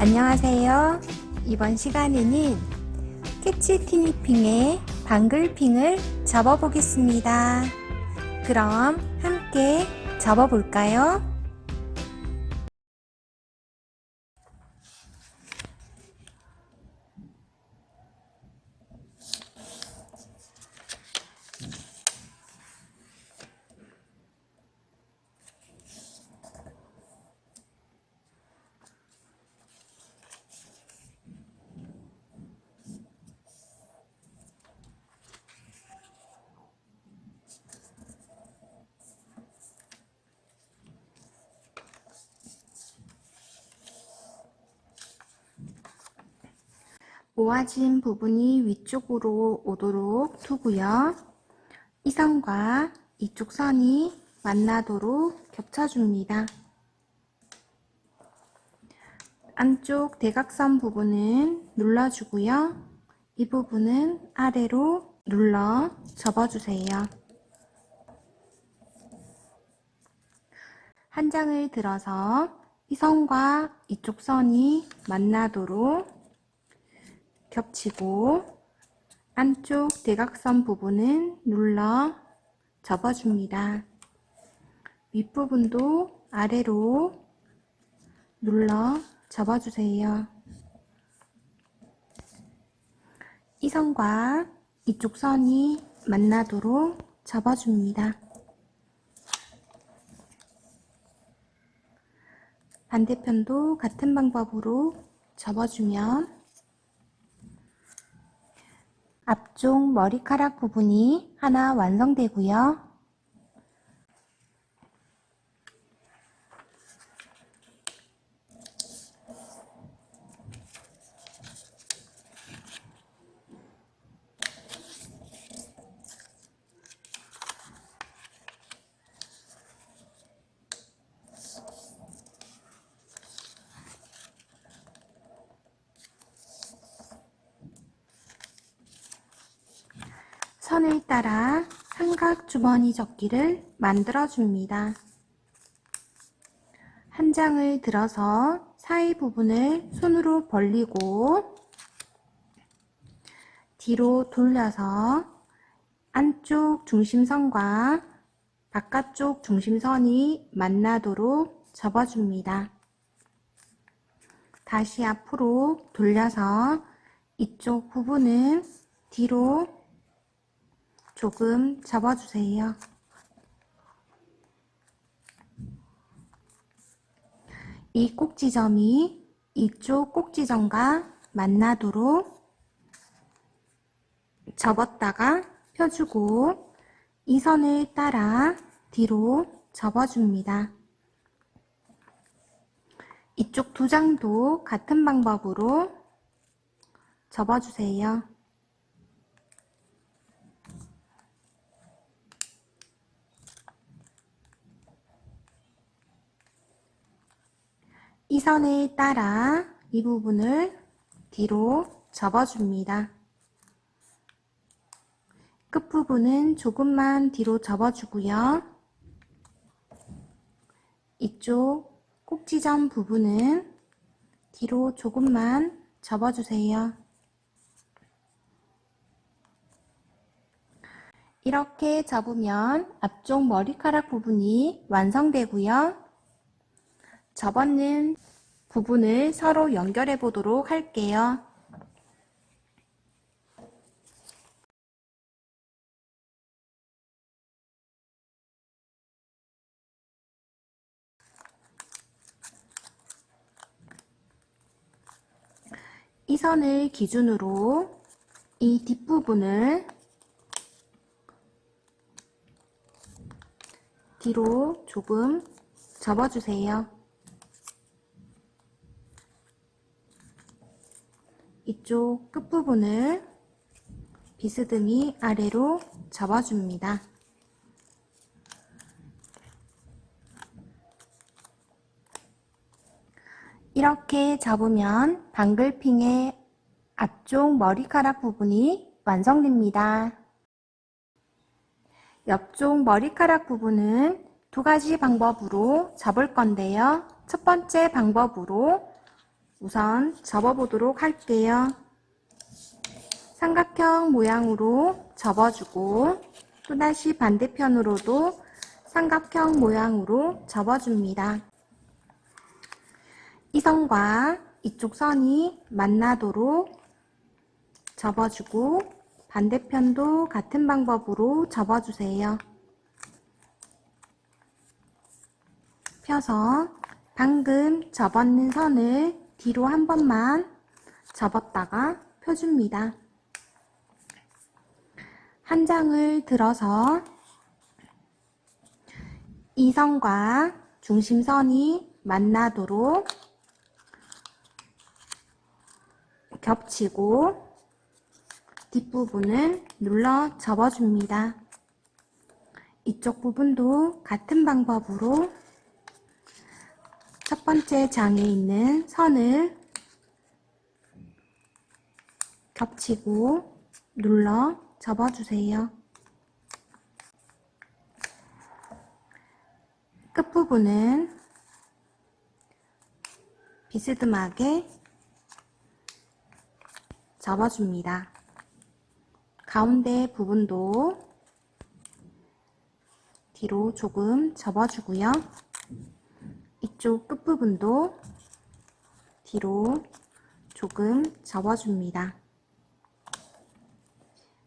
안녕하세요. 이번 시간에는 캐치 티니핑의 방글핑을 접어보겠습니다. 그럼 함께 접어볼까요? 모아진 부분이 위쪽으로 오도록 두고요. 이 선과 이쪽 선이 만나도록 겹쳐줍니다. 안쪽 대각선 부분은 눌러주고요. 이 부분은 아래로 눌러 접어주세요. 한 장을 들어서 이 선과 이쪽 선이 만나도록 겹치고 안쪽 대각선 부분은 눌러 접어줍니다. 윗부분도 아래로 눌러 접어주세요. 이 선과 이쪽 선이 만나도록 접어줍니다. 반대편도 같은 방법으로 접어주면 앞쪽 머리카락 부분이 하나 완성되고요. 선을 따라 삼각 주머니 접기를 만들어 줍니다. 한 장을 들어서 사이 부분을 손으로 벌리고 뒤로 돌려서 안쪽 중심선과 바깥쪽 중심선이 만나도록 접어줍니다. 다시 앞으로 돌려서 이쪽 부분은 뒤로 조금 접어주세요. 이 꼭지점이 이쪽 꼭지점과 만나도록 접었다가 펴주고 이 선을 따라 뒤로 접어줍니다. 이쪽 두 장도 같은 방법으로 접어주세요. 이 선을 따라 이 부분을 뒤로 접어줍니다. 끝부분은 조금만 뒤로 접어주고요. 이쪽 꼭지점 부분은 뒤로 조금만 접어주세요. 이렇게 접으면 앞쪽 머리카락 부분이 완성되고요. 접었는 부분을 서로 연결해 보도록 할게요. 이 선을 기준으로 이 뒷부분을 뒤로 조금 접어주세요. 이쪽 끝부분을 비스듬히 아래로 접어줍니다. 이렇게 접으면 방글핑의 앞쪽 머리카락 부분이 완성됩니다. 옆쪽 머리카락 부분은 두 가지 방법으로 접을 건데요. 첫 번째 방법으로 우선 접어보도록 할게요. 삼각형 모양으로 접어주고 또다시 반대편으로도 삼각형 모양으로 접어줍니다. 이 선과 이쪽 선이 만나도록 접어주고 반대편도 같은 방법으로 접어주세요. 펴서 방금 접었는 선을 뒤로 한 번만 접었다가 펴줍니다. 한 장을 들어서 이 선과 중심선이 만나도록 겹치고 뒷부분을 눌러 접어줍니다. 이쪽 부분도 같은 방법으로 첫 번째 장에 있는 선을 겹치고 눌러 접어주세요. 끝부분은 비스듬하게 접어줍니다. 가운데 부분도 뒤로 조금 접어주고요. 이쪽 끝부분도 뒤로 조금 접어줍니다.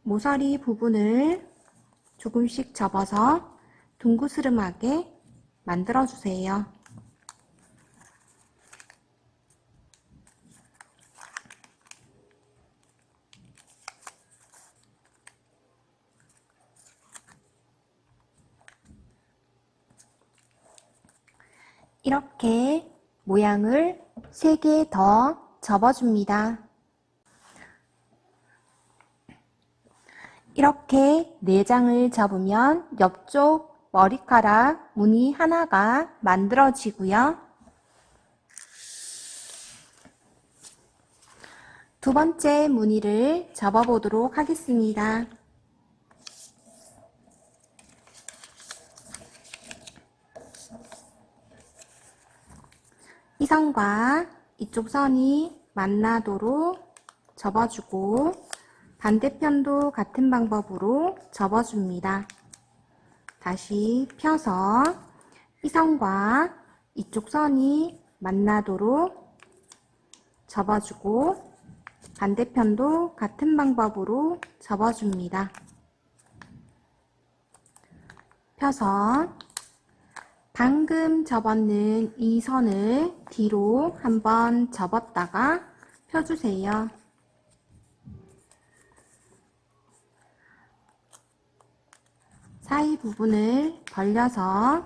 모서리 부분을 조금씩 접어서 둥그스름하게 만들어주세요. 이렇게 모양을 3개 더 접어줍니다. 이렇게 4장을 접으면 옆쪽 머리카락 무늬 하나가 만들어지고요. 두 번째 무늬를 접어보도록 하겠습니다. 이 선과 이쪽 선이 만나도록 접어주고 반대편도 같은 방법으로 접어줍니다. 다시 펴서 이 선과 이쪽 선이 만나도록 접어주고 반대편도 같은 방법으로 접어줍니다. 펴서 방금 접었는 이 선을 뒤로 한번 접었다가 펴주세요. 사이 부분을 벌려서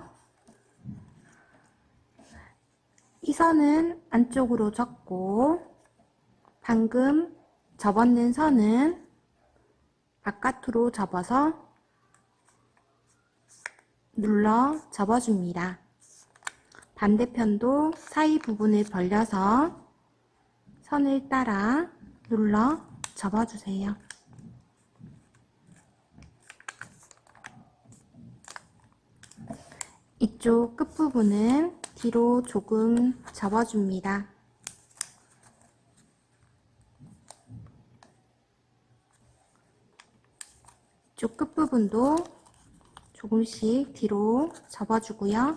이 선은 안쪽으로 접고 방금 접었는 선은 바깥으로 접어서 눌러 접어줍니다. 반대편도 사이 부분을 벌려서 선을 따라 눌러 접어주세요. 이쪽 끝부분은 뒤로 조금 접어줍니다. 이쪽 끝부분도 조금씩 뒤로 접어주고요.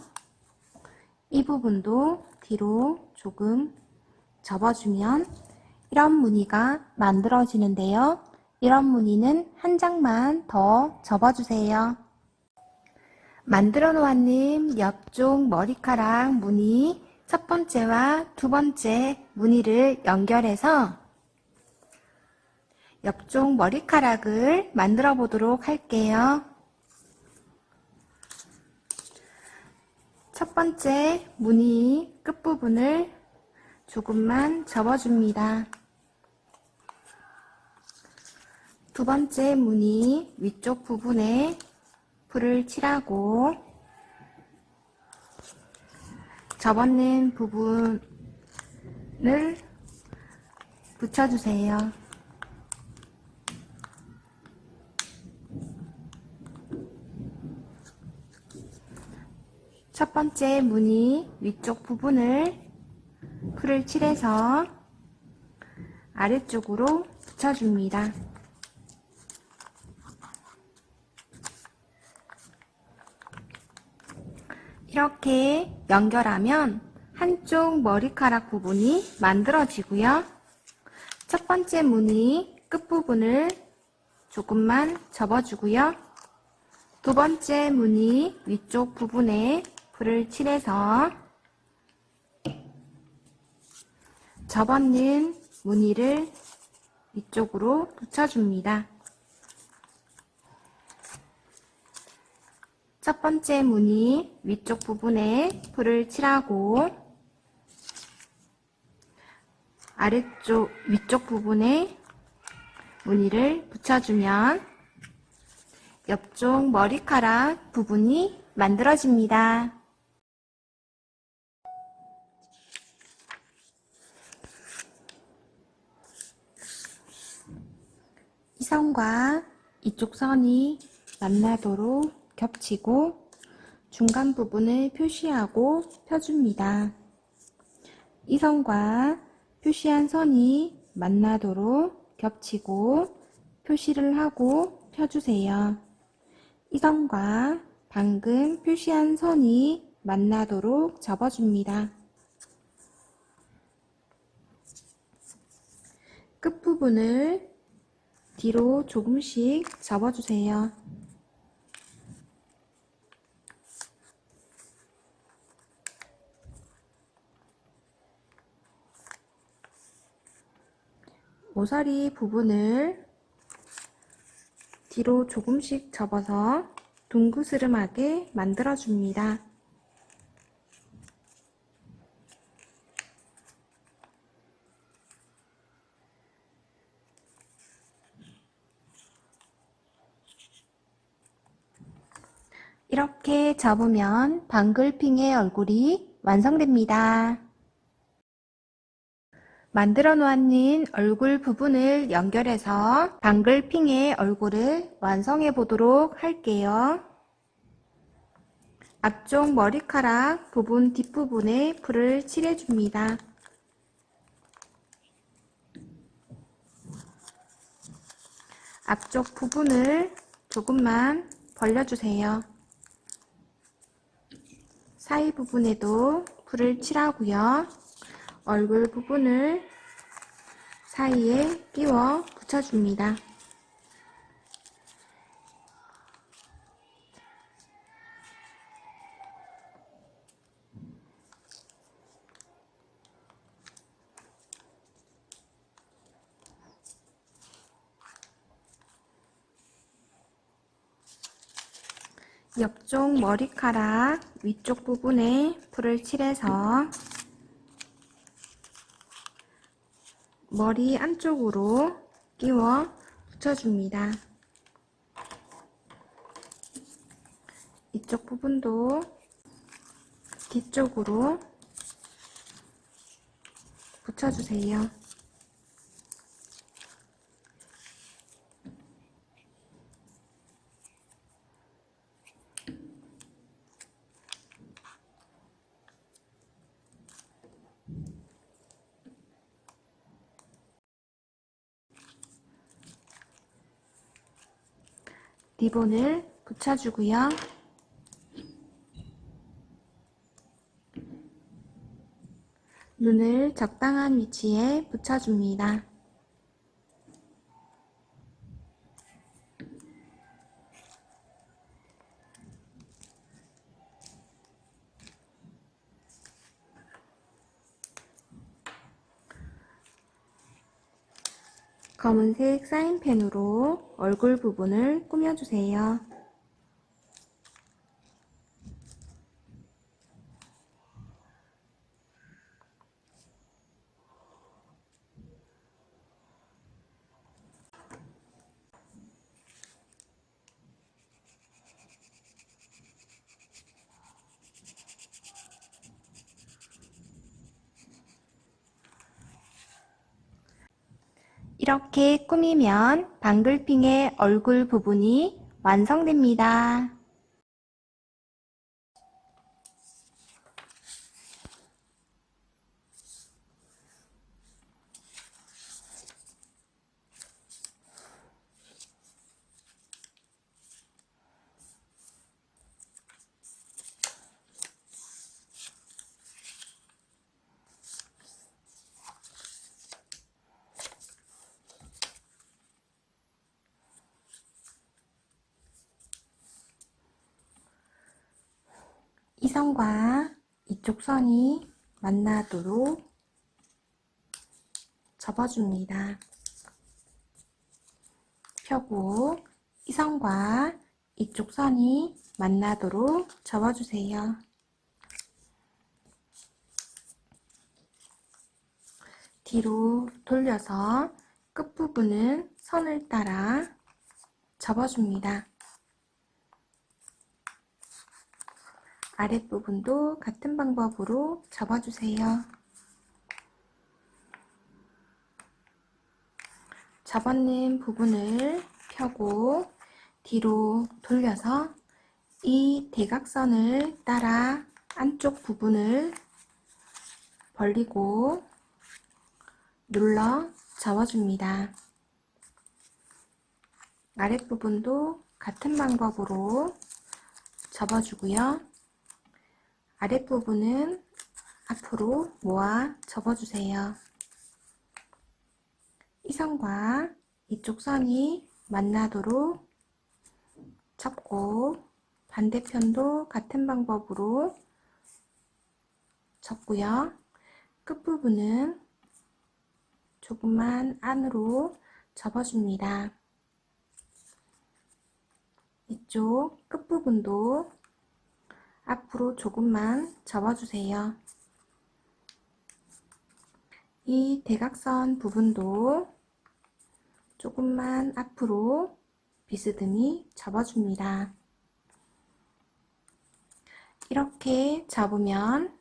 이 부분도 뒤로 조금 접어주면 이런 무늬가 만들어지는데요. 이런 무늬는 한 장만 더 접어주세요. 만들어 놓았는 옆쪽 머리카락 무늬 첫 번째와 두 번째 무늬를 연결해서 옆쪽 머리카락을 만들어 보도록 할게요. 첫 번째 무늬 끝부분을 조금만 접어줍니다. 두 번째 무늬 위쪽 부분에 풀을 칠하고 접었는 부분을 붙여주세요. 첫 번째 무늬 위쪽 부분을 풀을 칠해서 아래쪽으로 붙여줍니다. 이렇게 연결하면 한쪽 머리카락 부분이 만들어지고요. 첫 번째 무늬 끝부분을 조금만 접어주고요. 두 번째 무늬 위쪽 부분에 풀을 칠해서 접었는 무늬를 위쪽으로 붙여줍니다. 첫 번째 무늬 위쪽 부분에 풀을 칠하고 아래쪽 위쪽 부분에 무늬를 붙여주면 옆쪽 머리카락 부분이 만들어집니다. 이 선과 이쪽 선이 만나도록 겹치고 중간 부분을 표시하고 펴줍니다. 이 선과 표시한 선이 만나도록 겹치고 표시를 하고 펴주세요. 이 선과 방금 표시한 선이 만나도록 접어줍니다. 끝부분을 뒤로 조금씩 접어주세요. 모서리 부분을 뒤로 조금씩 접어서 둥그스름하게 만들어줍니다. 이렇게 접으면 방글핑의 얼굴이 완성됩니다. 만들어 놓았는 얼굴 부분을 연결해서 방글핑의 얼굴을 완성해 보도록 할게요. 앞쪽 머리카락 부분 뒷부분에 풀을 칠해줍니다. 앞쪽 부분을 조금만 벌려주세요. 사이 부분에도 풀을 칠하고요. 얼굴 부분을 사이에 끼워 붙여줍니다. 옆쪽 머리카락 위쪽 부분에 풀을 칠해서 머리 안쪽으로 끼워 붙여줍니다. 이쪽 부분도 뒤쪽으로 붙여주세요. 리본을 붙여주고요. 눈을 적당한 위치에 붙여줍니다. 검은색 사인펜으로 얼굴 부분을 꾸며주세요. 이렇게 꾸미면 방글핑의 얼굴 부분이 완성됩니다. 선과 이쪽 선이 만나도록 접어줍니다. 펴고 이 선과 이쪽 선이 만나도록 접어주세요. 뒤로 돌려서 끝부분은 선을 따라 접어줍니다. 아랫부분도 같은 방법으로 접어주세요. 접었는 부분을 펴고 뒤로 돌려서 이 대각선을 따라 안쪽 부분을 벌리고 눌러 접어줍니다. 아랫부분도 같은 방법으로 접어주고요. 아랫부분은 앞으로 모아 접어주세요. 이 선과 이쪽 선이 만나도록 접고 반대편도 같은 방법으로 접고요. 끝부분은 조금만 안으로 접어줍니다. 이쪽 끝부분도 앞으로 조금만 접어주세요. 이 대각선 부분도 조금만 앞으로 비스듬히 접어줍니다. 이렇게 접으면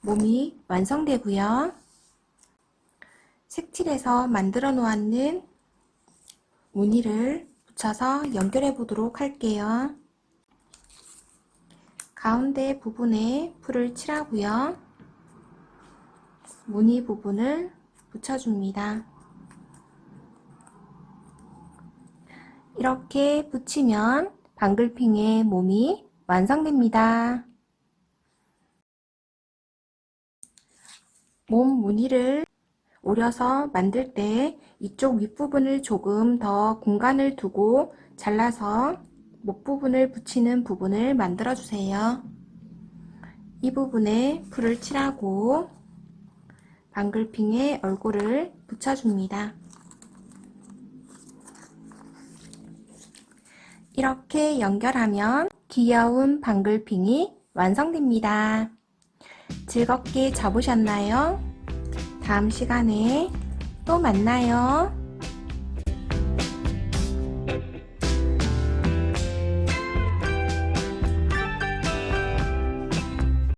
몸이 완성되고요. 색칠해서 만들어 놓았는 무늬를 붙여서 연결해 보도록 할게요. 가운데 부분에 풀을 칠하고요. 무늬 부분을 붙여줍니다. 이렇게 붙이면 방글핑의 몸이 완성됩니다. 몸 무늬를 오려서 만들 때 이쪽 윗부분을 조금 더 공간을 두고 잘라서 목 부분을 붙이는 부분을 만들어 주세요. 이 부분에 풀을 칠하고 방글핑의 얼굴을 붙여줍니다. 이렇게 연결하면 귀여운 방글핑이 완성됩니다. 즐겁게 접으셨나요? 다음 시간에 또 만나요.